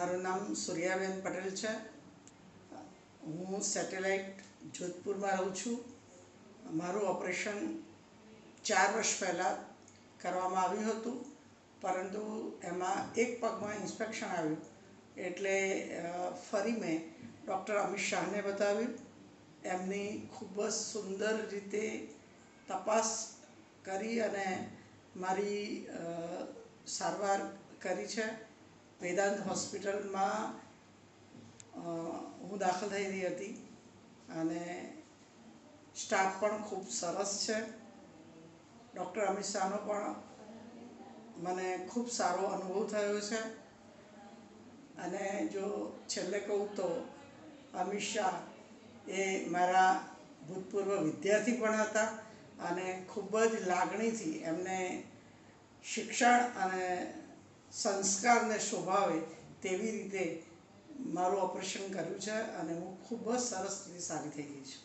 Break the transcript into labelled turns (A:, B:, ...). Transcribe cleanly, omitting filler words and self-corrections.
A: મારું નામ સૂર્યાબેન પટેલ છે. હું સેટેલાઇટ જોધપુરમાં રહું છું. મારું ઓપરેશન 4 વર્ષ પહેલાં કરવામાં આવ્યું હતું, પરંતુ એમાં એક પગમાં ઇન્સ્પેક્શન આવ્યું એટલે ફરી મેં ડૉક્ટર અમિત શાહને બતાવ્યું. એમની ખૂબ જ સુંદર રીતે તપાસ કરી અને મારી સારવાર કરી છે. વેદાંત હોસ્પિટલમાં હું દાખલ થયેલી હતી અને સ્ટાફ પણ ખૂબ સરસ છે. ડૉક્ટર અમિત શાહનો પણ મને ખૂબ સારો અનુભવ થયો છે. અને જો છેલ્લે કહું તો અમિત શાહ એ મારા ભૂતપૂર્વ વિદ્યાર્થી પણ હતા અને ખૂબ જ લાગણીથી એમને શિક્ષણ અને સંસ્કારને શોભાવે તેવી રીતે મારું ઓપરેશન કર્યું છે અને હું ખૂબ જ સરસ રીતે સારી થઈ ગઈ છું.